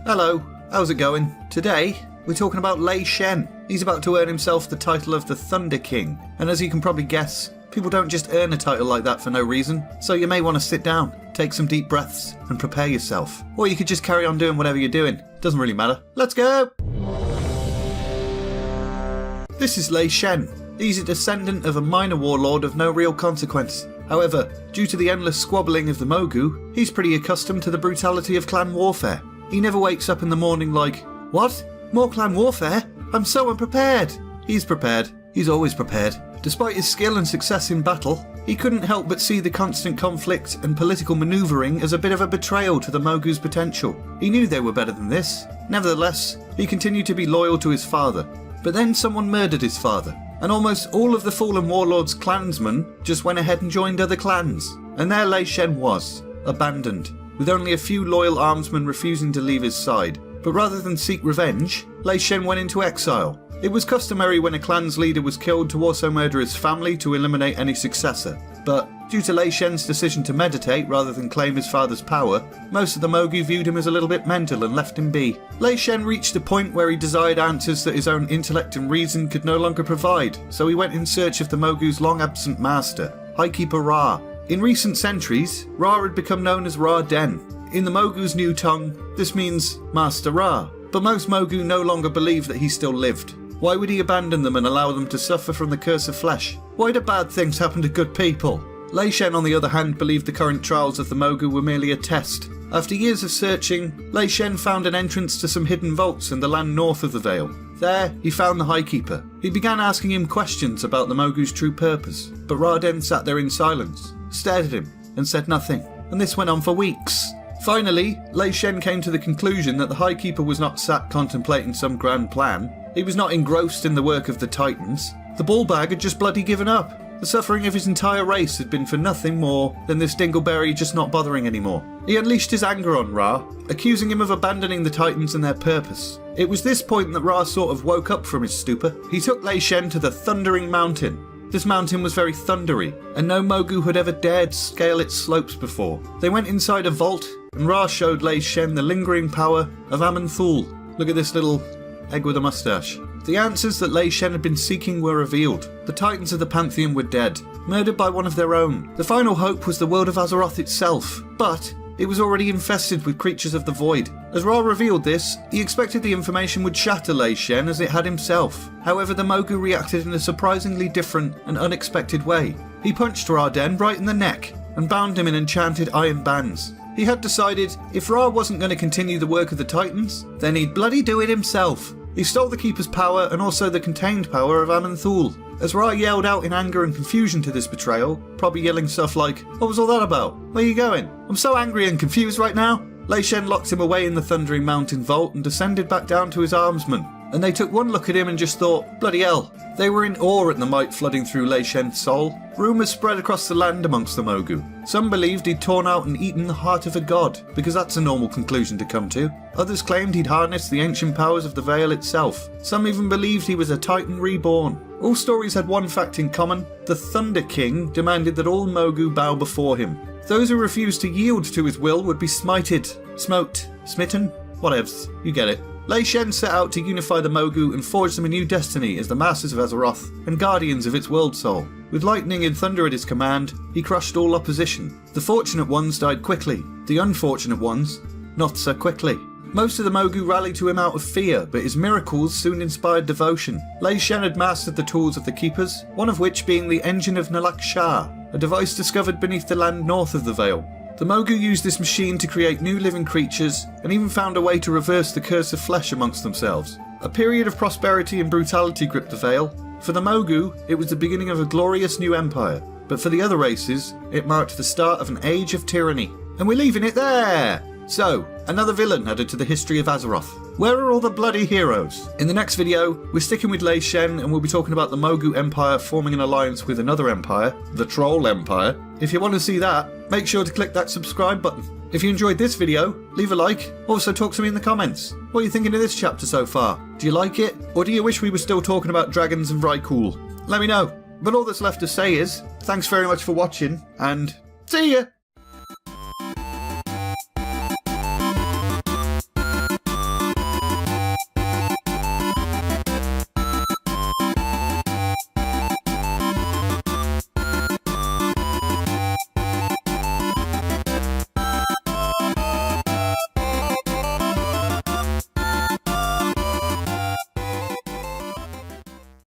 Hello, how's it going? Today, we're talking about Lei Shen. He's about to earn himself the title of the Thunder King, and as you can probably guess, people don't just earn a title like that for no reason, so you may want to sit down, take some deep breaths, and prepare yourself. Or you could just carry on doing whatever you're doing. Doesn't really matter. Let's go! This is Lei Shen. He's a descendant of a minor warlord of no real consequence. However, due to the endless squabbling of the Mogu, he's pretty accustomed to the brutality of clan warfare. He never wakes up in the morning like, "What? More clan warfare? I'm so unprepared." He's prepared. He's always prepared. Despite his skill and success in battle, he couldn't help but see the constant conflict and political manoeuvring as a bit of a betrayal to the Mogu's potential. He knew they were better than this. Nevertheless, he continued to be loyal to his father. But then someone murdered his father, and almost all of the fallen warlord's clansmen just went ahead and joined other clans. And there Lei Shen was, abandoned, with only a few loyal armsmen refusing to leave his side. But rather than seek revenge, Lei Shen went into exile. It was customary when a clan's leader was killed to also murder his family to eliminate any successor. But due to Lei Shen's decision to meditate rather than claim his father's power, most of the Mogu viewed him as a little bit mental and left him be. Lei Shen reached a point where he desired answers that his own intellect and reason could no longer provide, so he went in search of the Mogu's long-absent master, Highkeeper Ra. In recent centuries, Ra had become known as Ra Den. In the Mogu's new tongue, this means Master Ra, but most Mogu no longer believe that he still lived. Why would he abandon them and allow them to suffer from the curse of flesh? Why do bad things happen to good people? Lei Shen, on the other hand, believed the current trials of the Mogu were merely a test. After years of searching, Lei Shen found an entrance to some hidden vaults in the land north of the Vale. There, he found the Highkeeper. He began asking him questions about the Mogu's true purpose, but Ra Den sat there in silence, stared at him, and said nothing. And this went on for weeks. Finally, Lei Shen came to the conclusion that the Highkeeper was not sat contemplating some grand plan. He was not engrossed in the work of the Titans. The ballbag had just bloody given up. The suffering of his entire race had been for nothing more than this dingleberry just not bothering anymore. He unleashed his anger on Ra, accusing him of abandoning the Titans and their purpose. It was this point that Ra sort of woke up from his stupor. He took Lei Shen to the Thundering Mountain. This mountain was very thundery, and no Mogu had ever dared scale its slopes before. They went inside a vault, and Ra showed Lei Shen the lingering power of Aman'Thul. Look at this little egg with a mustache. The answers that Lei Shen had been seeking were revealed. The Titans of the Pantheon were dead, murdered by one of their own. The final hope was the world of Azeroth itself, but it was already infested with creatures of the void. As Ra revealed this, he expected the information would shatter Lei Shen as it had himself. However, the Mogu reacted in a surprisingly different and unexpected way. He punched Ra Den right in the neck and bound him in enchanted iron bands. He had decided if Ra wasn't going to continue the work of the Titans, then he'd bloody do it himself. He stole the Keeper's power and also the contained power of Aman'Thul. As Ra yelled out in anger and confusion to this betrayal, probably yelling stuff like, "What was all that about? Where are you going? I'm so angry and confused right now." Lei Shen locked him away in the Thundering Mountain vault and descended back down to his armsmen. And they took one look at him and just thought, bloody hell. They were in awe at the might flooding through Lei Shen's soul. Rumours spread across the land amongst the Mogu. Some believed he'd torn out and eaten the heart of a god, because that's a normal conclusion to come to. Others claimed he'd harnessed the ancient powers of the Vale itself. Some even believed he was a Titan reborn. All stories had one fact in common: the Thunder King demanded that all Mogu bow before him. Those who refused to yield to his will would be smited, smoked, smitten, whatevs, you get it. Lei Shen set out to unify the Mogu and forge them a new destiny as the Masters of Azeroth and Guardians of its world soul. With lightning and thunder at his command, he crushed all opposition. The fortunate ones died quickly, the unfortunate ones, not so quickly. Most of the Mogu rallied to him out of fear, but his miracles soon inspired devotion. Lei Shen had mastered the tools of the Keepers, one of which being the Engine of Nalak Shah, a device discovered beneath the land north of the Vale. The Mogu used this machine to create new living creatures and even found a way to reverse the curse of flesh amongst themselves. A period of prosperity and brutality gripped the Vale. For the Mogu, it was the beginning of a glorious new empire, but for the other races, it marked the start of an age of tyranny. And we're leaving it there! So, another villain added to the history of Azeroth. Where are all the bloody heroes? In the next video, we're sticking with Lei Shen and we'll be talking about the Mogu Empire forming an alliance with another empire, the Troll Empire. If you want to see that, make sure to click that subscribe button. If you enjoyed this video, leave a like. Also talk to me in the comments. What are you thinking of this chapter so far? Do you like it? Or do you wish we were still talking about dragons and Vrykul? Let me know. But all that's left to say is, thanks very much for watching, and see ya!